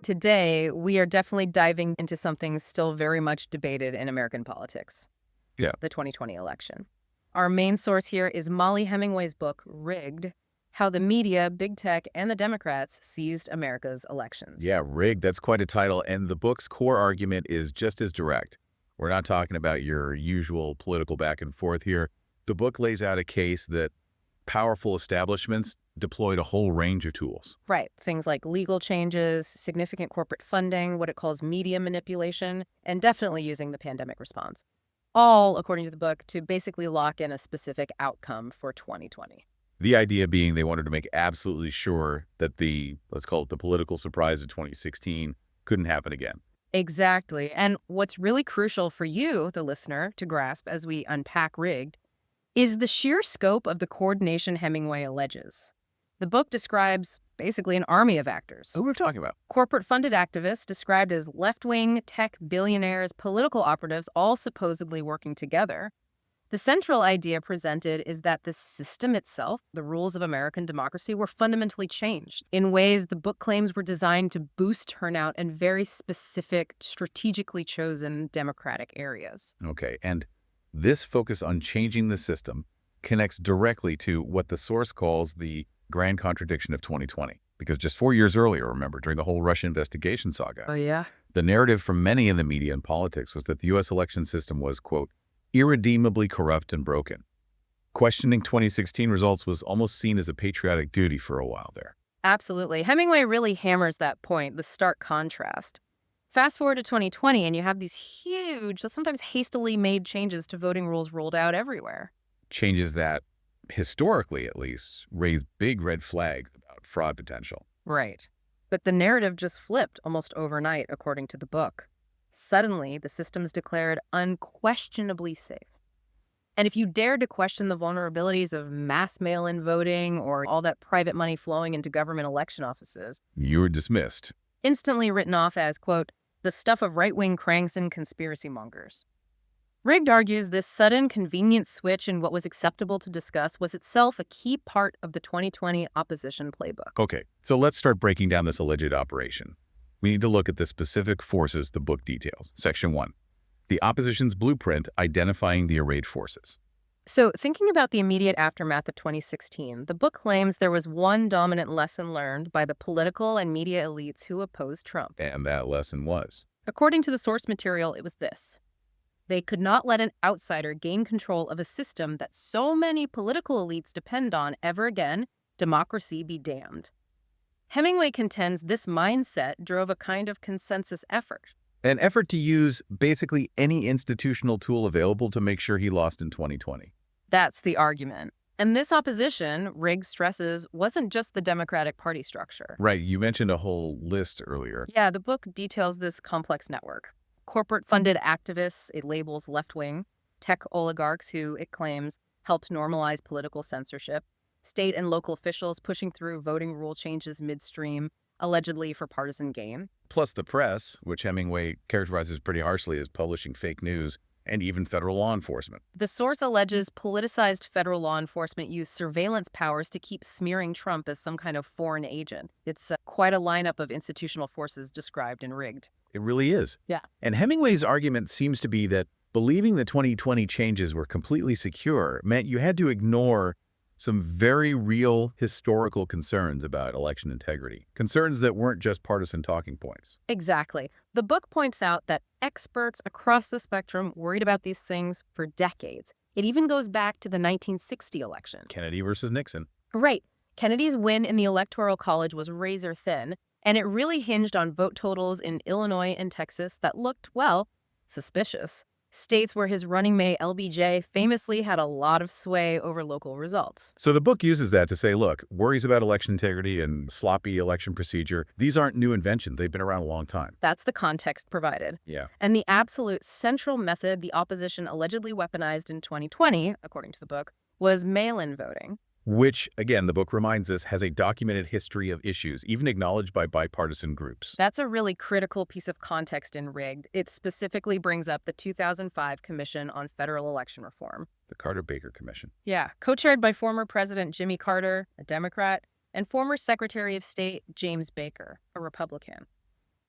Today, we are definitely diving into something still very much debated in American politics, Yeah. the 2020 election. Our main source here is Mollie Hemingway's book, Rigged: How the Media, Big Tech, and the Democrats Seized America's Elections. Yeah, rigged. That's quite a title. And the book's core argument is just as direct. We're not talking about your usual political back and forth here. The book lays out a case that powerful establishments deployed a whole range of tools. Right. Things like legal changes, significant corporate funding, what it calls media manipulation, and definitely using the pandemic response. All, according to the book, to basically lock in a specific outcome for 2020. The idea being they wanted to make absolutely sure that let's call it the political surprise of 2016, couldn't happen again. Exactly. And what's really crucial for you, the listener, to grasp as we unpack Rigged is the sheer scope of the coordination Hemingway alleges. The book describes basically an army of actors. Who we're talking about? Corporate-funded activists described as left-wing, tech billionaires, political operatives, all supposedly working together. The central idea presented is that the system itself, the rules of American democracy, were fundamentally changed in ways the book claims were designed to boost turnout in very specific, strategically chosen Democratic areas. Okay, and this focus on changing the system connects directly to what the source calls the grand contradiction of 2020. Because just 4 years earlier, remember, during the whole Russia investigation saga, Oh, yeah? the narrative from many in the media and politics was that the U.S. election system was, quote, irredeemably corrupt and broken. Questioning 2016 results was almost seen as a patriotic duty for a while there. Absolutely. Hemingway really hammers that point, the stark contrast. Fast forward to 2020, and you have these huge, sometimes hastily made changes to voting rules rolled out everywhere. Changes that, historically at least, raised big red flags about fraud potential. Right. But the narrative just flipped almost overnight, according to the book. Suddenly, the system's declared unquestionably safe. And if you dared to question the vulnerabilities of mass mail-in voting or all that private money flowing into government election offices, You were dismissed. instantly written off as, quote, the stuff of right-wing cranks and conspiracy mongers. Rigged argues this sudden, convenient switch in what was acceptable to discuss was itself a key part of the 2020 opposition playbook. Okay, so let's start breaking down this alleged operation. We need to look at the specific forces the book details. Section 1. The opposition's blueprint identifying the arrayed forces. So, thinking about the immediate aftermath of 2016, the book claims there was one dominant lesson learned by the political and media elites who opposed Trump. And that lesson was. According to the source material, it was this: they could not let an outsider gain control of a system that so many political elites depend on ever again. Democracy be damned. Hemingway contends this mindset drove a kind of consensus effort. An effort to use basically any institutional tool available to make sure he lost in 2020. That's the argument. And this opposition, Riggs stresses, wasn't just the Democratic Party structure. Right, you mentioned a whole list earlier. Yeah, the book details this complex network. Corporate-funded activists it labels left-wing, tech oligarchs who, it claims, helped normalize political censorship, state and local officials pushing through voting rule changes midstream, allegedly for partisan gain. Plus the press, which Hemingway characterizes pretty harshly as publishing fake news, and even federal law enforcement. The source alleges politicized federal law enforcement used surveillance powers to keep smearing Trump as some kind of foreign agent. It's quite a lineup of institutional forces described in Rigged. It really is. Yeah. And Hemingway's argument seems to be that believing the 2020 changes were completely secure meant you had to ignore some very real historical concerns about election integrity. Concerns that weren't just partisan talking points. Exactly. The book points out that experts across the spectrum worried about these things for decades. It even goes back to the 1960 election. Kennedy versus Nixon. Right. Kennedy's win in the Electoral College was razor thin, and it really hinged on vote totals in Illinois and Texas that looked, well, suspicious. States where his running mate LBJ famously had a lot of sway over local results. So the book uses that to say, look, worries about election integrity and sloppy election procedure, these aren't new inventions. They've been around a long time. That's the context provided. Yeah. And the absolute central method the opposition allegedly weaponized in 2020, according to the book, was mail-in voting. Which, again, the book reminds us, has a documented history of issues, even acknowledged by bipartisan groups. That's a really critical piece of context in Rigged. It specifically brings up the 2005 Commission on Federal Election Reform. The Carter-Baker Commission. Yeah, co-chaired by former President Jimmy Carter, a Democrat, and former Secretary of State James Baker, a Republican.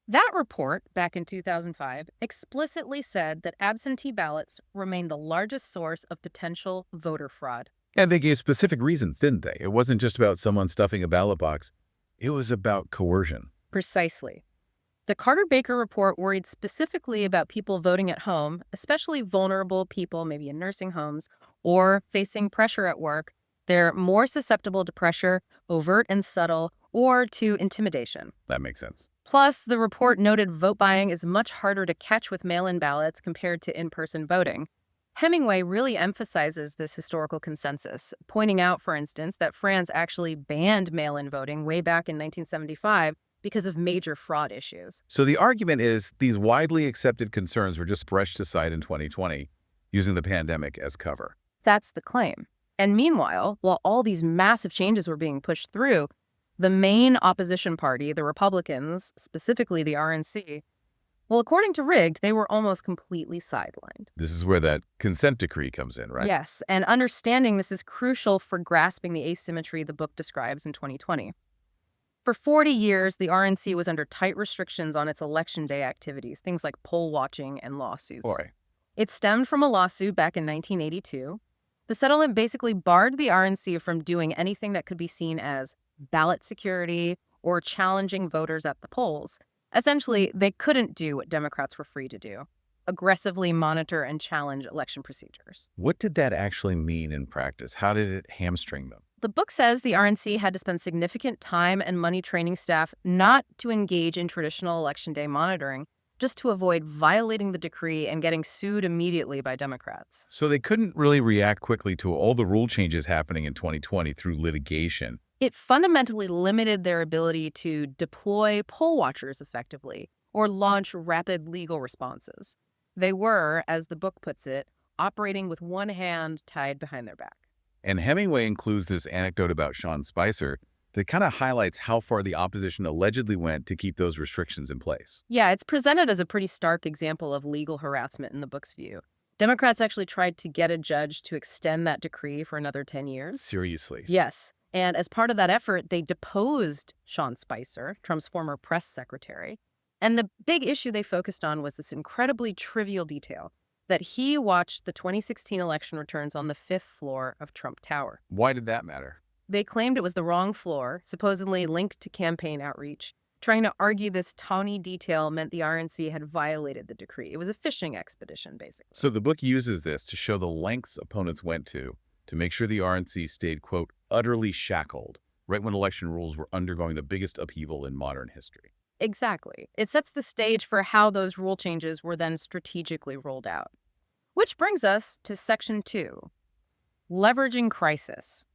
That report, back in 2005, explicitly said that absentee ballots remain the largest source of potential voter fraud. And they gave specific reasons, didn't they? It wasn't just about someone stuffing a ballot box. It was about coercion. Precisely. The Carter-Baker report worried specifically about people voting at home, especially vulnerable people, maybe in nursing homes, or facing pressure at work. They're more susceptible to pressure, overt and subtle, or to intimidation. That makes sense. Plus, the report noted vote buying is much harder to catch with mail-in ballots compared to in-person voting. Hemingway really emphasizes this historical consensus, pointing out, for instance, that France actually banned mail-in voting way back in 1975 because of major fraud issues. So the argument is these widely accepted concerns were just brushed aside in 2020, using the pandemic as cover. That's the claim. And meanwhile, while all these massive changes were being pushed through, the main opposition party, the Republicans, specifically the RNC, well, according to Rigged, they were almost completely sidelined. This is where that consent decree comes in, right? Yes, and understanding this is crucial for grasping the asymmetry the book describes in 2020. For 40 years, the RNC was under tight restrictions on its election day activities, things like poll watching and lawsuits. Boy. It stemmed from a lawsuit back in 1982. The settlement basically barred the RNC from doing anything that could be seen as ballot security or challenging voters at the polls. Essentially, they couldn't do what Democrats were free to do: aggressively monitor and challenge election procedures. What did that actually mean in practice? How did it hamstring them? The book says the RNC had to spend significant time and money training staff not to engage in traditional election day monitoring, just to avoid violating the decree and getting sued immediately by Democrats. So they couldn't really react quickly to all the rule changes happening in 2020 through litigation. It fundamentally limited their ability to deploy poll watchers effectively or launch rapid legal responses. They were, as the book puts it, operating with one hand tied behind their back. And Hemingway includes this anecdote about Sean Spicer that kind of highlights how far the opposition allegedly went to keep those restrictions in place. Yeah, it's presented as a pretty stark example of legal harassment in the book's view. Democrats actually tried to get a judge to extend that decree for another 10 years. Seriously. Yes. And as part of that effort, they deposed Sean Spicer, Trump's former press secretary. And the big issue they focused on was this incredibly trivial detail that he watched the 2016 election returns on the 5th floor of Trump Tower. Why did that matter? They claimed it was the wrong floor, supposedly linked to campaign outreach. Trying to argue this tawny detail meant the RNC had violated the decree. It was a fishing expedition, basically. So the book uses this to show the lengths opponents went to make sure the RNC stayed, quote, utterly shackled, right when election rules were undergoing the biggest upheaval in modern history. Exactly. It sets the stage for how those rule changes were then strategically rolled out. Which brings us to Section 2, Leveraging Crisis.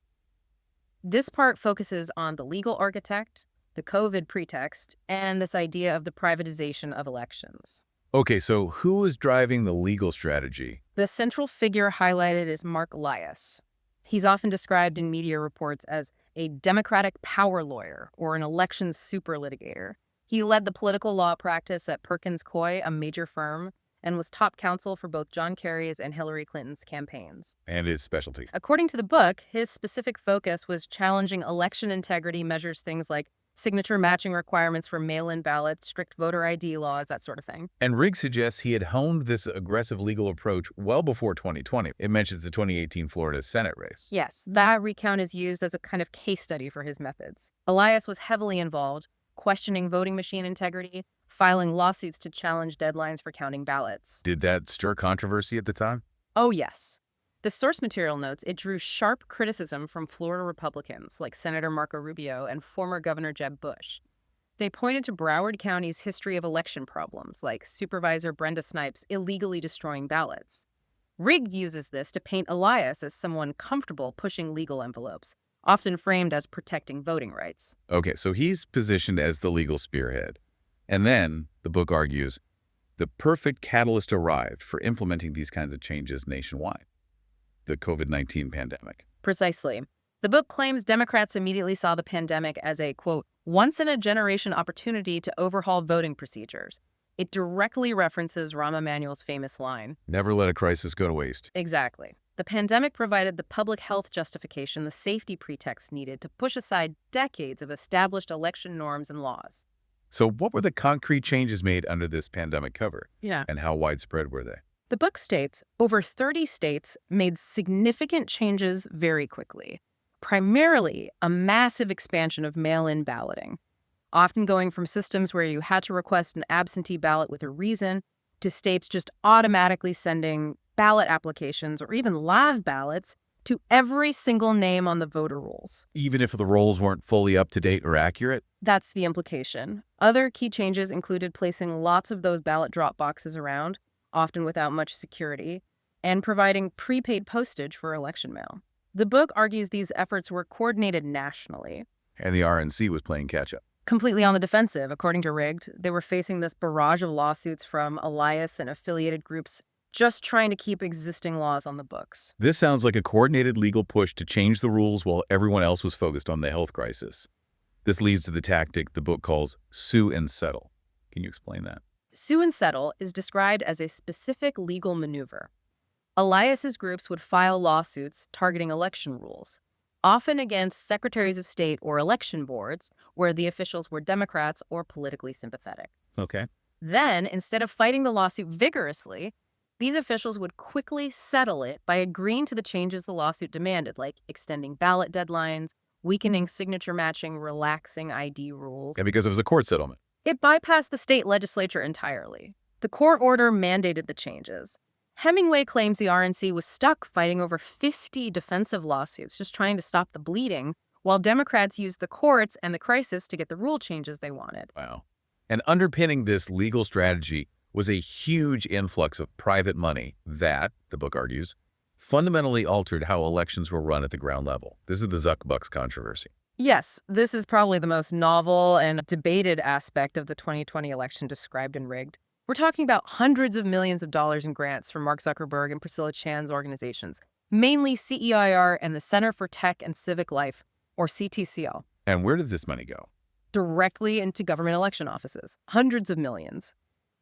This part focuses on the legal architect, the COVID pretext, and this idea of the privatization of elections. Okay, so who is driving the legal strategy? The central figure highlighted is Mark Elias. He's often described in media reports as a Democratic power lawyer or an elections super litigator. He led the political law practice at Perkins Coie, a major firm, and was top counsel for both John Kerry's and Hillary Clinton's campaigns. And his specialty. According to the book, his specific focus was challenging election integrity measures, things like signature matching requirements for mail-in ballots, strict voter ID laws, that sort of thing. And Rigg suggests he had honed this aggressive legal approach well before 2020. It mentions the 2018 Florida Senate race. Yes, that recount is used as a kind of case study for his methods. Elias was heavily involved, questioning voting machine integrity, filing lawsuits to challenge deadlines for counting ballots. Did that stir controversy at the time? Oh, yes. The source material notes it drew sharp criticism from Florida Republicans like Senator Marco Rubio and former Governor Jeb Bush. They pointed to Broward County's history of election problems, like Supervisor Brenda Snipes illegally destroying ballots. Rigg uses this to paint Elias as someone comfortable pushing legal envelopes, often framed as protecting voting rights. Okay, so he's positioned as the legal spearhead. And then, the book argues, the perfect catalyst arrived for implementing these kinds of changes nationwide: the COVID-19 pandemic. Precisely. The book claims Democrats immediately saw the pandemic as a, quote, once-in-a-generation opportunity to overhaul voting procedures. It directly references Rahm Emanuel's famous line. Never let a crisis go to waste. Exactly. The pandemic provided the public health justification, the safety pretext needed to push aside decades of established election norms and laws. So what were the concrete changes made under this pandemic cover? Yeah. And how widespread were they? The book states over 30 states made significant changes very quickly, primarily a massive expansion of mail-in balloting, often going from systems where you had to request an absentee ballot with a reason to states just automatically sending ballot applications or even live ballots to every single name on the voter rolls. Even if the rolls weren't fully up to date or accurate? That's the implication. Other key changes included placing lots of those ballot drop boxes around, often without much security, and providing prepaid postage for election mail. The book argues these efforts were coordinated nationally. And the RNC was playing catch-up. Completely on the defensive, according to Rigged, they were facing this barrage of lawsuits from Elias and affiliated groups just trying to keep existing laws on the books. This sounds like a coordinated legal push to change the rules while everyone else was focused on the health crisis. This leads to the tactic the book calls sue and settle. Can you explain that? Sue and settle is described as a specific legal maneuver. Elias's groups would file lawsuits targeting election rules, often against secretaries of state or election boards where the officials were Democrats or politically sympathetic. Okay. Then, instead of fighting the lawsuit vigorously, these officials would quickly settle it by agreeing to the changes the lawsuit demanded, like extending ballot deadlines, weakening signature matching, relaxing ID rules. And because it was a court settlement. It bypassed the state legislature entirely. The court order mandated the changes. Hemingway claims the RNC was stuck fighting over 50 defensive lawsuits just trying to stop the bleeding, while Democrats used the courts and the crisis to get the rule changes they wanted. Wow. And underpinning this legal strategy was a huge influx of private money that, the book argues, fundamentally altered how elections were run at the ground level. This is the Zuckbucks controversy. Yes, this is probably the most novel and debated aspect of the 2020 election described in Rigged. We're talking about hundreds of millions of dollars in grants from Mark Zuckerberg and Priscilla Chan's organizations, mainly CEIR and the Center for Tech and Civic Life, or CTCL. And where did this money go? Directly into government election offices, hundreds of millions.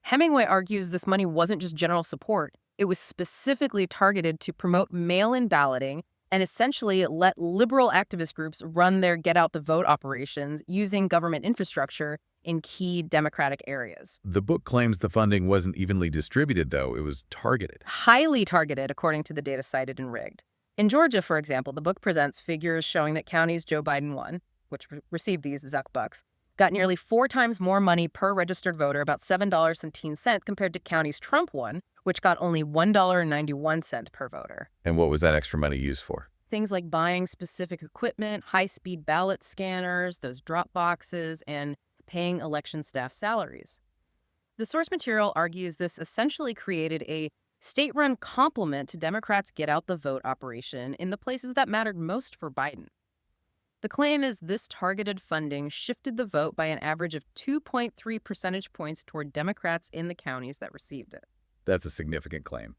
Hemingway argues this money wasn't just general support. It was specifically targeted to promote mail-in balloting and essentially let liberal activist groups run their get-out-the-vote operations using government infrastructure in key Democratic areas. The book claims the funding wasn't evenly distributed, though. It was targeted. Highly targeted, according to the data cited in Rigged. In Georgia, for example, the book presents figures showing that counties Joe Biden won, which received these Zuckbucks, got nearly 4 times more money per registered voter, about $7.10, compared to counties Trump won, which got only $1.91 per voter. And what was that extra money used for? Things like buying specific equipment, high-speed ballot scanners, those drop boxes, and paying election staff salaries. The source material argues this essentially created a state-run complement to Democrats' get-out-the-vote operation in the places that mattered most for Biden. The claim is this targeted funding shifted the vote by an average of 2.3 percentage points toward Democrats in the counties that received it. That's a significant claim.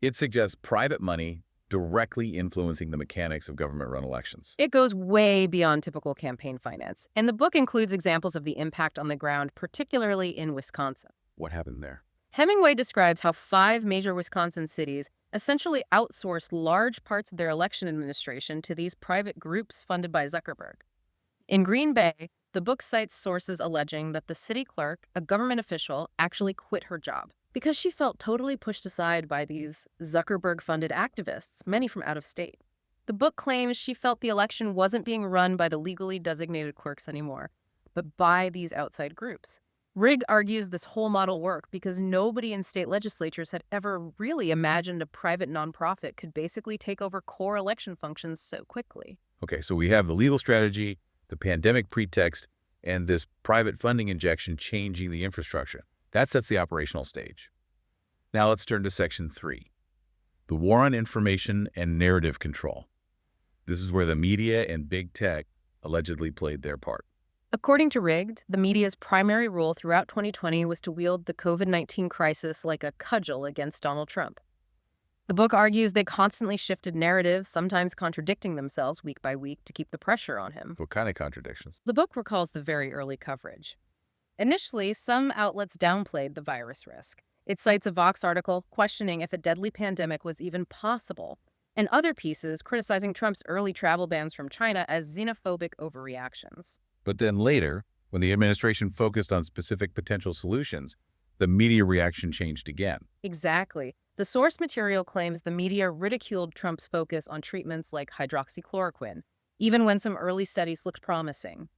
It suggests private money directly influencing the mechanics of government-run elections. It goes way beyond typical campaign finance, and the book includes examples of the impact on the ground, particularly in Wisconsin. What happened there? Hemingway describes how 5 major Wisconsin cities essentially outsourced large parts of their election administration to these private groups funded by Zuckerberg. In Green Bay, the book cites sources alleging that the city clerk, a government official, actually quit her job because she felt totally pushed aside by these Zuckerberg-funded activists, many from out of state. The book claims she felt the election wasn't being run by the legally designated clerks anymore, but by these outside groups. Rigg argues this whole model worked because nobody in state legislatures had ever really imagined a private nonprofit could basically take over core election functions so quickly. Okay, so we have the legal strategy, the pandemic pretext, and this private funding injection changing the infrastructure. That sets the operational stage. Now let's turn to Section 3, the war on information and narrative control. This is where the media and big tech allegedly played their part. According to Rigged, the media's primary role throughout 2020 was to wield the COVID-19 crisis like a cudgel against Donald Trump. The book argues they constantly shifted narratives, sometimes contradicting themselves week by week to keep the pressure on him. What kind of contradictions? The book recalls the very early coverage. Initially, some outlets downplayed the virus risk. It cites a Vox article questioning if a deadly pandemic was even possible, and other pieces criticizing Trump's early travel bans from China as xenophobic overreactions. But then later, When the administration focused on specific potential solutions, the media reaction changed again. Exactly. The source material claims the media ridiculed Trump's focus on treatments like hydroxychloroquine, even when some early studies looked promising.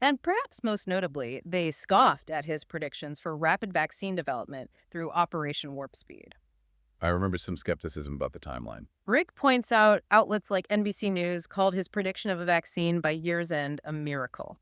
And perhaps most notably, they scoffed at his predictions for rapid vaccine development through Operation Warp Speed. I remember some skepticism about the timeline. Rigg points out outlets like NBC News called his prediction of a vaccine by year's end a miracle.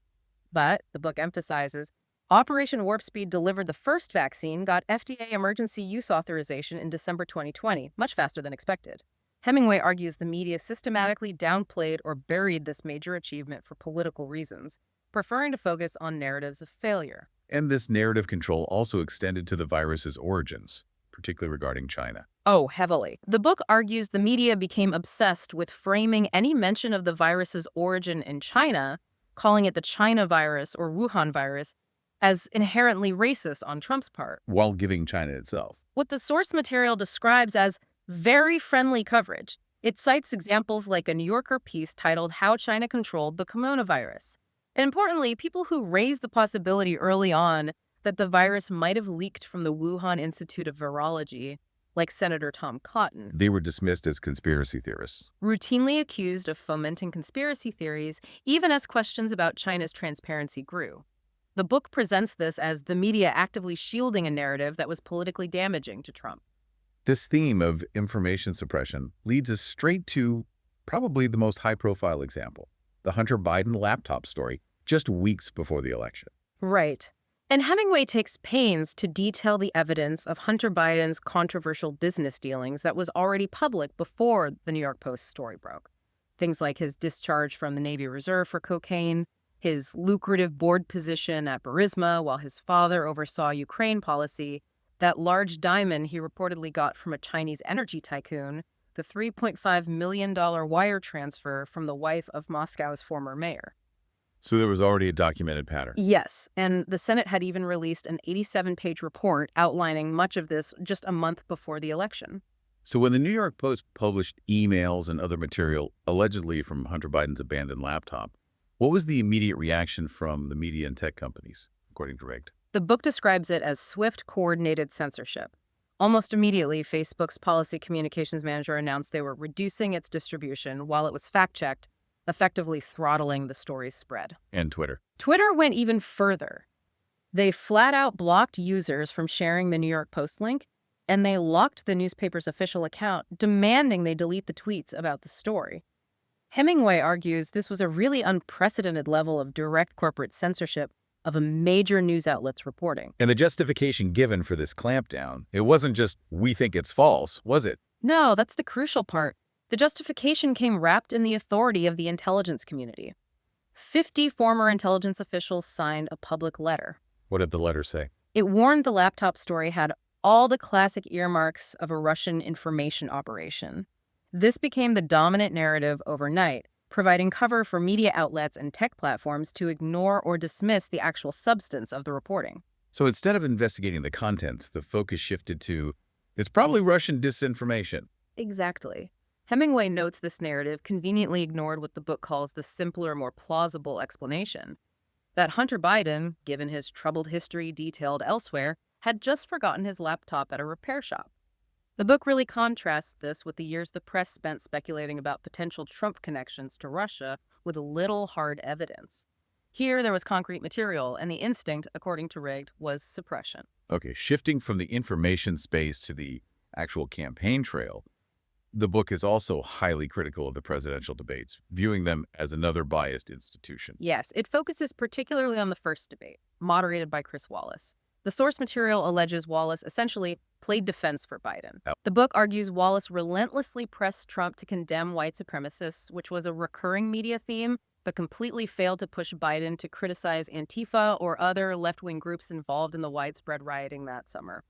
But, the book emphasizes, Operation Warp Speed delivered the first vaccine, got FDA emergency use authorization in December 2020, much faster than expected. Hemingway argues the media systematically downplayed or buried this major achievement for political reasons, preferring to focus on narratives of failure. And this narrative control also extended to the virus's origins, particularly regarding China. Oh, heavily. The book argues the media became obsessed with framing any mention of the virus's origin in China, calling it the China virus or Wuhan virus, as inherently racist on Trump's part, While giving China itself. what the source material describes as very friendly coverage. It cites examples like a New Yorker piece titled How China Controlled the Coronavirus. And importantly, people who raised the possibility early on that the virus might have leaked from the Wuhan Institute of Virology, like Senator Tom Cotton, They were dismissed as conspiracy theorists. routinely accused of fomenting conspiracy theories, even as questions about China's transparency grew. The book presents this as the media actively shielding a narrative that was politically damaging to Trump. This theme of information suppression leads us straight to probably the most high-profile example, the Hunter Biden laptop story, just weeks before the election. Right. And Hemingway takes pains to detail the evidence of Hunter Biden's controversial business dealings that was already public before the New York Post story broke. Things like his discharge from the Navy Reserve for cocaine, his lucrative board position at Burisma while his father oversaw Ukraine policy, that large diamond he reportedly got from a Chinese energy tycoon, the $3.5 million wire transfer from the wife of Moscow's former mayor. So there was already a documented pattern. Yes, and the Senate had even released an 87-page report outlining much of this just a month before the election. So when the New York Post published emails and other material allegedly from Hunter Biden's abandoned laptop, what was the immediate reaction from the media and tech companies, according to Rigged? The book describes it as swift, coordinated censorship. Almost immediately, Facebook's policy communications manager announced they were reducing its distribution while it was fact-checked, effectively throttling the story's spread. And Twitter. Twitter went even further. They flat-out blocked users from sharing the New York Post link, and they locked the newspaper's official account, demanding they delete the tweets about the story. Hemingway argues this was a really unprecedented level of direct corporate censorship of a major news outlet's reporting. And the justification given for this clampdown, it wasn't just, we think it's false, was it? No, that's the crucial part. The justification came wrapped in the authority of the intelligence community. 50 former intelligence officials signed a public letter. What did the letter say? It warned the laptop story had all the classic earmarks of a Russian information operation. This became the dominant narrative overnight, providing cover for media outlets and tech platforms to ignore or dismiss the actual substance of the reporting. So instead of investigating the contents, the focus shifted to, it's probably Russian disinformation. Exactly. Hemingway notes this narrative conveniently ignored what the book calls the simpler, more plausible explanation. That Hunter Biden, given his troubled history detailed elsewhere, had just forgotten his laptop at a repair shop. The book really contrasts this with the years the press spent speculating about potential Trump connections to Russia with little hard evidence. Here, there was concrete material, and the instinct, according to Rigg, was suppression. Okay, shifting from the information space to the actual campaign trail, the book is also highly critical of the presidential debates, viewing them as another biased institution. Yes, it focuses particularly on the first debate, moderated by Chris Wallace. The source material alleges Wallace essentially played defense for Biden. Oh. The book argues Wallace relentlessly pressed Trump to condemn white supremacists, which was a recurring media theme, but completely failed to push Biden to criticize Antifa or other left-wing groups involved in the widespread rioting that summer.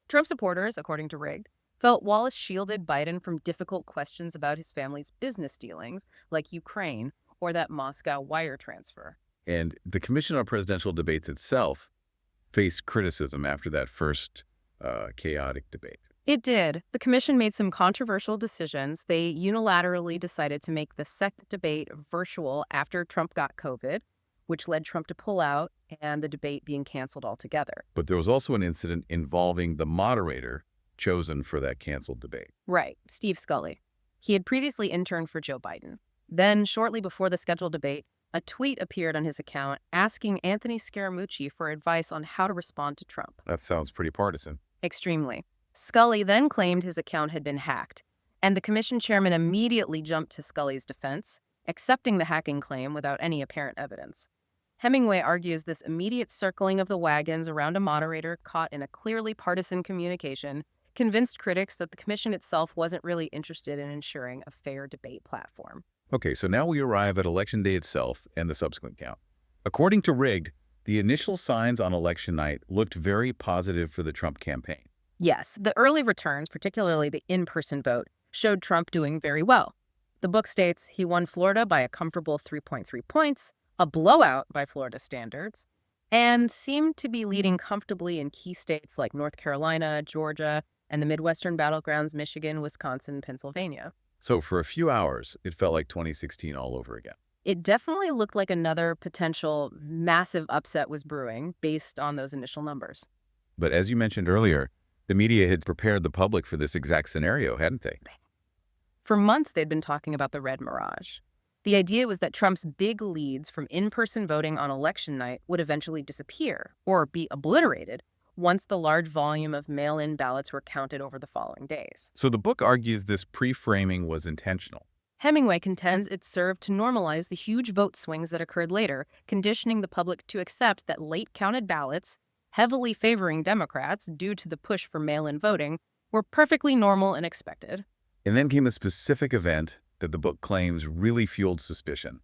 Trump supporters, according to Rigg, felt Wallace shielded Biden from difficult questions about his family's business dealings, like Ukraine or that Moscow wire transfer. And the Commission on Presidential Debates itself faced criticism after that first chaotic debate. It did. The commission made some controversial decisions. They unilaterally decided to make the second debate virtual after Trump got COVID, which led Trump to pull out and the debate being canceled altogether. But there was also an incident involving the moderator chosen for that canceled debate. Right, Steve Scully. He had previously interned for Joe Biden. Then, shortly before the scheduled debate, a tweet appeared on his account asking Anthony Scaramucci for advice on how to respond to Trump. That sounds pretty partisan. Extremely. Scully then claimed his account had been hacked, and the commission chairman immediately jumped to Scully's defense, accepting the hacking claim without any apparent evidence. Hemingway argues this immediate circling of the wagons around a moderator caught in a clearly partisan communication convinced critics that the commission itself wasn't really interested in ensuring a fair debate platform. Okay, so now we arrive at Election Day itself and the subsequent count. According to Rigged, the initial signs on election night looked very positive for the Trump campaign. Yes, the early returns, particularly the in-person vote, showed Trump doing very well. The book states he won Florida by a comfortable 3.3 points, a blowout by Florida standards, and seemed to be leading comfortably in key states like North Carolina, Georgia, and the Midwestern battlegrounds, Michigan, Wisconsin, Pennsylvania. So for a few hours, it felt like 2016 all over again. It definitely looked like another potential massive upset was brewing based on those initial numbers. But as you mentioned earlier, the media had prepared the public for this exact scenario, hadn't they? For months, they'd been talking about the red mirage. The idea was that Trump's big leads from in-person voting on election night would eventually disappear or be obliterated once the large volume of mail-in ballots were counted over the following days. So the book argues this pre-framing was intentional. Hemingway contends it served to normalize the huge vote swings that occurred later, conditioning the public to accept that late-counted ballots, heavily favoring Democrats due to the push for mail-in voting, were perfectly normal and expected. And then came a specific event that the book claims really fueled suspicion: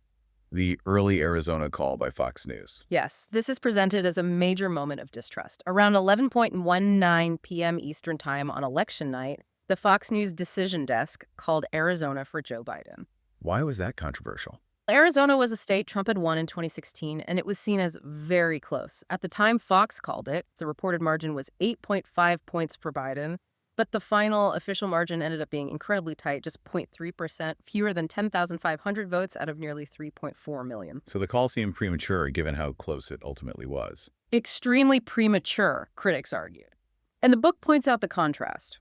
the early Arizona call by Fox News. Yes, this is presented as a major moment of distrust. Around 11:19 p.m. Eastern Time on election night, the Fox News decision desk called Arizona for Joe Biden. Why was that controversial? Arizona was a state Trump had won in 2016, and it was seen as very close. At the time Fox called it, the reported margin was 8.5 points for Biden, but the final official margin ended up being incredibly tight, just 0.3%, fewer than 10,500 votes out of nearly 3.4 million. So the call seemed premature given how close it ultimately was. Extremely premature, critics argued. And the book points out the contrast.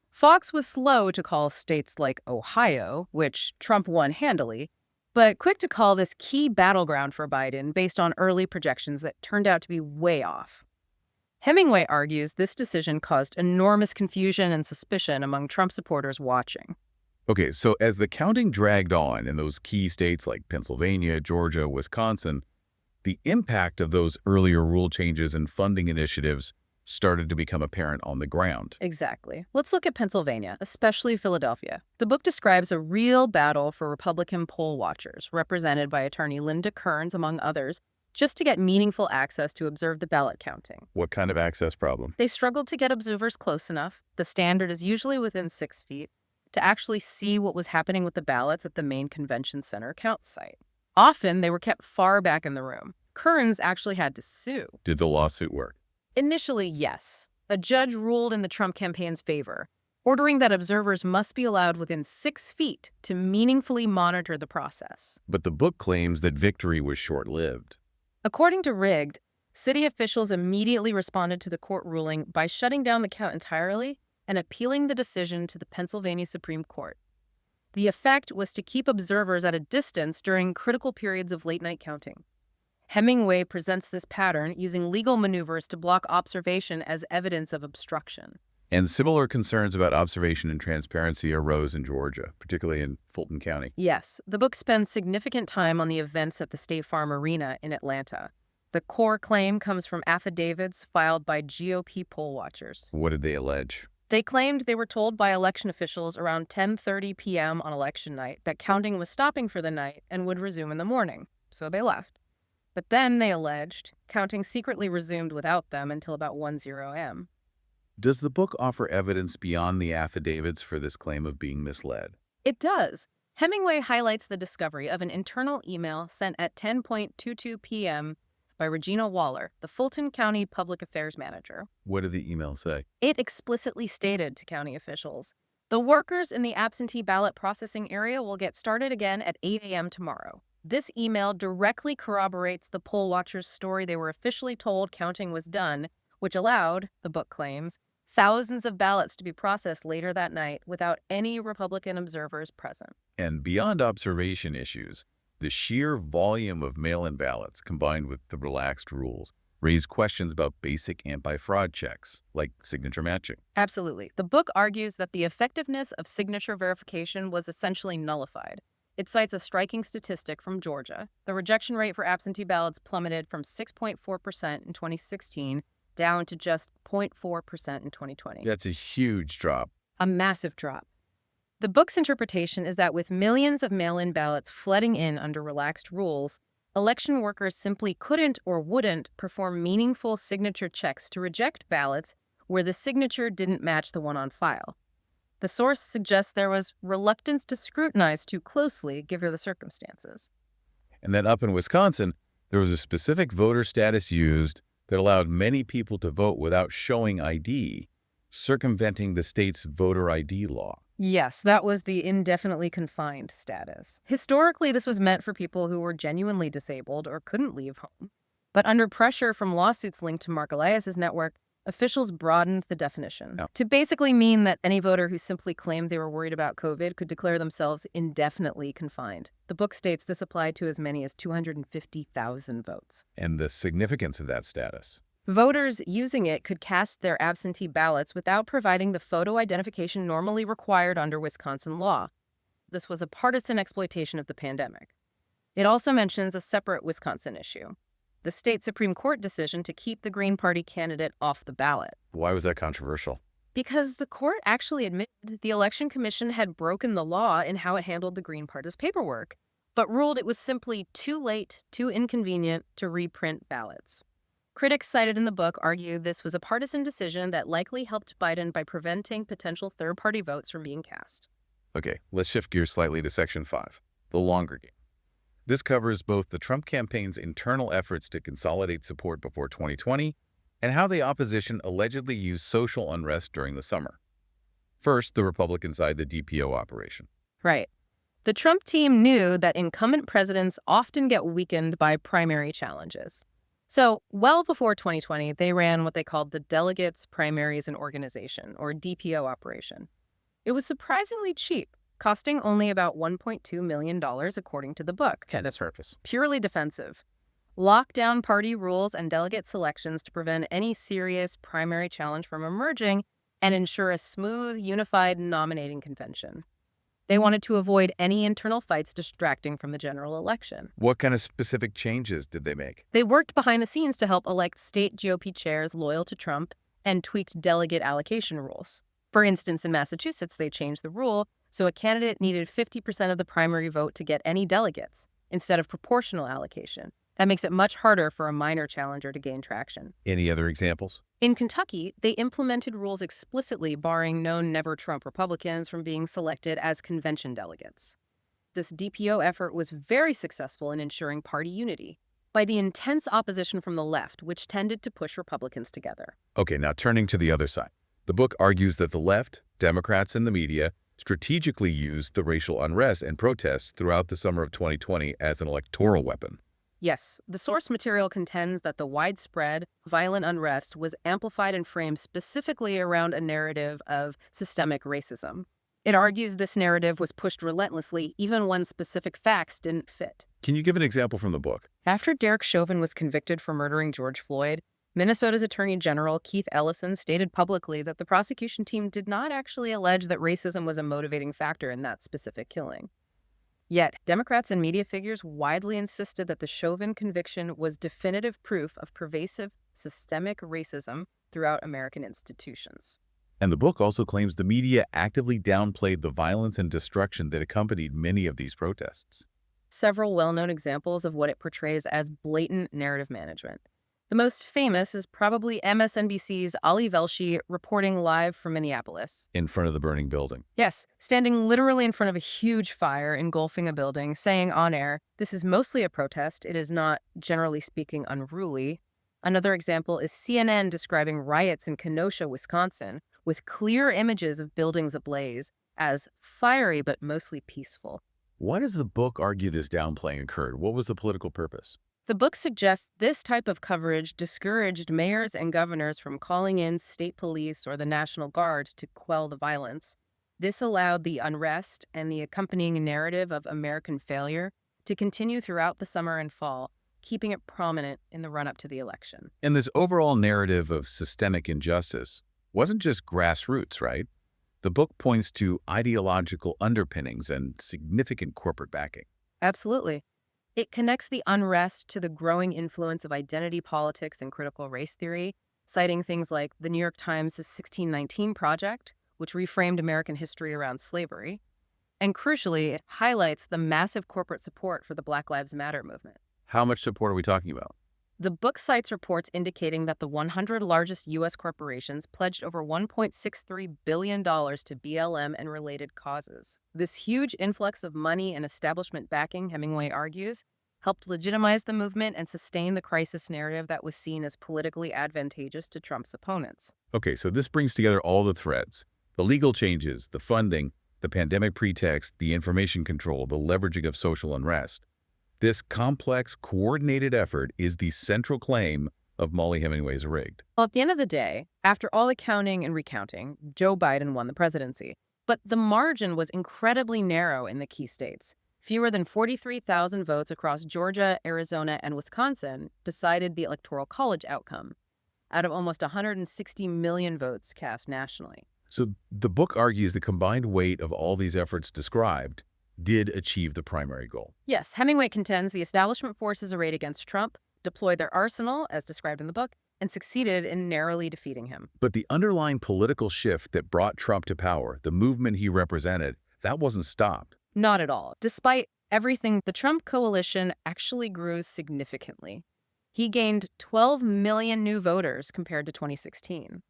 Fox was slow to call states like Ohio, which Trump won handily, but quick to call this key battleground for Biden based on early projections that turned out to be way off. Hemingway argues this decision caused enormous confusion and suspicion among Trump supporters watching. Okay, so as the counting dragged on in those key states like Pennsylvania, Georgia, Wisconsin, the impact of those earlier rule changes and funding initiatives started to become apparent on the ground. Exactly. Let's look at Pennsylvania, especially Philadelphia. The book describes a real battle for Republican poll watchers, represented by attorney Linda Kearns, among others, just to get meaningful access to observe the ballot counting. What kind of access problem? They struggled to get observers close enough, the standard is usually within 6 feet, to actually see what was happening with the ballots at the main convention center count site. Often, they were kept far back in the room. Kearns actually had to sue. Did the lawsuit work? Initially, yes. A judge ruled in the Trump campaign's favor, ordering that observers must be allowed within 6 feet to meaningfully monitor the process. But the book claims that victory was short-lived. According to Rigged, city officials immediately responded to the court ruling by shutting down the count entirely and appealing the decision to the Pennsylvania Supreme Court. The effect was to keep observers at a distance during critical periods of late-night counting. Hemingway presents this pattern using legal maneuvers to block observation as evidence of obstruction. And similar concerns about observation and transparency arose in Georgia, particularly in Fulton County. Yes, the book spends significant time on the events at the State Farm Arena in Atlanta. The core claim comes from affidavits filed by GOP poll watchers. What did they allege? They claimed they were told by election officials around 10:30 p.m. on election night that counting was stopping for the night and would resume in the morning, so they left. But then, they alleged, counting secretly resumed without them until about 1:00 a.m. Does the book offer evidence beyond the affidavits for this claim of being misled? It does. Hemingway highlights the discovery of an internal email sent at 10:22 p.m. by Regina Waller, the Fulton County Public Affairs Manager. What did the email say? It explicitly stated to county officials, "The workers in the absentee ballot processing area will get started again at 8 a.m. tomorrow." This email directly corroborates the poll watchers' story they were officially told counting was done, which allowed, the book claims, thousands of ballots to be processed later that night without any Republican observers present. And beyond observation issues, the sheer volume of mail-in ballots combined with the relaxed rules raise questions about basic anti-fraud checks, like signature matching. Absolutely. The book argues that the effectiveness of signature verification was essentially nullified. It cites a striking statistic from Georgia. The rejection rate for absentee ballots plummeted from 6.4% in 2016 down to just 0.4% in 2020. That's a huge drop. A massive drop. The book's interpretation is that with millions of mail-in ballots flooding in under relaxed rules, election workers simply couldn't or wouldn't perform meaningful signature checks to reject ballots where the signature didn't match the one on file. The source suggests there was reluctance to scrutinize too closely, given the circumstances. And then up in Wisconsin, there was a specific voter status used that allowed many people to vote without showing ID, circumventing the state's voter ID law. Yes, that was the indefinitely confined status. Historically, this was meant for people who were genuinely disabled or couldn't leave home. But under pressure from lawsuits linked to Mark Elias's network, officials broadened the definition to basically mean that any voter who simply claimed they were worried about COVID could declare themselves indefinitely confined. The book states this applied to as many as 250,000 votes. And the significance of that status. Voters using it could cast their absentee ballots without providing the photo identification normally required under Wisconsin law. This was a partisan exploitation of the pandemic. It also mentions a separate Wisconsin issue: the state Supreme Court decision to keep the Green Party candidate off the ballot. Why was that controversial? Because the court actually admitted the Election Commission had broken the law in how it handled the Green Party's paperwork, but ruled it was simply too late, too inconvenient to reprint ballots. Critics cited in the book argue this was a partisan decision that likely helped Biden by preventing potential third-party votes from being cast. Okay, let's shift gears slightly to Section 5, the longer game. This covers both the Trump campaign's internal efforts to consolidate support before 2020 and how the opposition allegedly used social unrest during the summer. First, the Republican side, the DPO operation. Right. The Trump team knew that incumbent presidents often get weakened by primary challenges. So, well before 2020, they ran what they called the Delegates, Primaries, and Organization, or DPO operation. It was surprisingly cheap, costing only about $1.2 million according to the book. Yeah, that's purpose. Purely defensive. Lock down party rules and delegate selections to prevent any serious primary challenge from emerging and ensure a smooth, unified nominating convention. They wanted to avoid any internal fights distracting from the general election. What kind of specific changes did they make? They worked behind the scenes to help elect state GOP chairs loyal to Trump and tweaked delegate allocation rules. For instance, in Massachusetts, they changed the rule so a candidate needed 50% of the primary vote to get any delegates, instead of proportional allocation. That makes it much harder for a minor challenger to gain traction. Any other examples? In Kentucky, they implemented rules explicitly barring known never-Trump Republicans from being selected as convention delegates. This DPO effort was very successful in ensuring party unity by the intense opposition from the left, which tended to push Republicans together. Okay, now turning to the other side. The book argues that the left, Democrats, and the media strategically used the racial unrest and protests throughout the summer of 2020 as an electoral weapon. Yes, the source material contends that the widespread, violent unrest was amplified and framed specifically around a narrative of systemic racism. It argues this narrative was pushed relentlessly even when specific facts didn't fit. Can you give an example from the book? After Derek Chauvin was convicted for murdering George Floyd, Minnesota's Attorney General Keith Ellison stated publicly that the prosecution team did not actually allege that racism was a motivating factor in that specific killing. Yet, Democrats and media figures widely insisted that the Chauvin conviction was definitive proof of pervasive, systemic racism throughout American institutions. And the book also claims the media actively downplayed the violence and destruction that accompanied many of these protests. Several well-known examples of what it portrays as blatant narrative management. The most famous is probably MSNBC's Ali Velshi reporting live from Minneapolis. In front of the burning building. Yes, standing literally in front of a huge fire engulfing a building, saying on air, "This is mostly a protest. It is not, generally speaking, unruly." Another example is CNN describing riots in Kenosha, Wisconsin, with clear images of buildings ablaze as fiery but mostly peaceful. Why does the book argue this downplaying occurred? What was the political purpose? The book suggests this type of coverage discouraged mayors and governors from calling in state police or the National Guard to quell the violence. This allowed the unrest and the accompanying narrative of American failure to continue throughout the summer and fall, keeping it prominent in the run-up to the election. And this overall narrative of systemic injustice wasn't just grassroots, right? The book points to ideological underpinnings and significant corporate backing. Absolutely. It connects the unrest to the growing influence of identity politics and critical race theory, citing things like the New York Times' 1619 Project, which reframed American history around slavery. And crucially, it highlights the massive corporate support for the Black Lives Matter movement. How much support are we talking about? The book cites reports indicating that the 100 largest U.S. corporations pledged over $1.63 billion to BLM and related causes. This huge influx of money and establishment backing, Hemingway argues, helped legitimize the movement and sustain the crisis narrative that was seen as politically advantageous to Trump's opponents. Okay, so this brings together all the threads. The legal changes, the funding, the pandemic pretext, the information control, the leveraging of social unrest. This complex, coordinated effort is the central claim of Mollie Hemingway's Rigged. Well, at the end of the day, after all the counting and recounting, Joe Biden won the presidency. But the margin was incredibly narrow in the key states. Fewer than 43,000 votes across Georgia, Arizona, and Wisconsin decided the Electoral College outcome, out of almost 160 million votes cast nationally. So the book argues the combined weight of all these efforts described did achieve the primary goal. Yes, Hemingway contends the establishment forces arrayed against Trump deployed their arsenal, as described in the book, and succeeded in narrowly defeating him. But the underlying political shift that brought Trump to power, the movement he represented, that wasn't stopped. Not at all. Despite everything, the Trump coalition actually grew significantly. He gained 12 million new voters compared to 2016.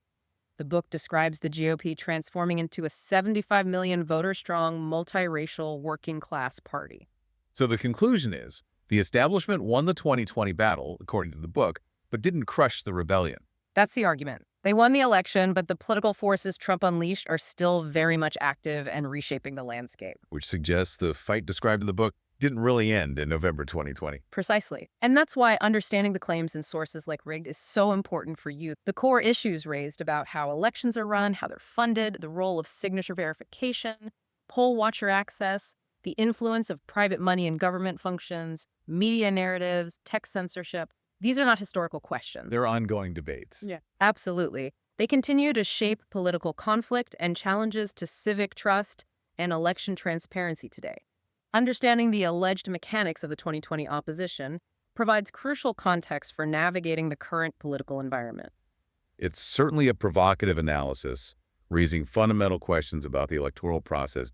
The book describes the GOP transforming into a 75 million voter-strong, multiracial, working-class party. So the conclusion is, the establishment won the 2020 battle, according to the book, but didn't crush the rebellion. That's the argument. They won the election, but the political forces Trump unleashed are still very much active and reshaping the landscape. Which suggests the fight described in the book didn't really end in November 2020. Precisely. And that's why understanding the claims in sources like Rigged is so important for you. The core issues raised about how elections are run, how they're funded, the role of signature verification, poll watcher access, the influence of private money in government functions, media narratives, tech censorship. These are not historical questions. They're ongoing debates. Yeah, absolutely. They continue to shape political conflict and challenges to civic trust and election transparency today. Understanding the alleged mechanics of the 2020 opposition provides crucial context for navigating the current political environment. It's certainly a provocative analysis, raising fundamental questions about the electoral process.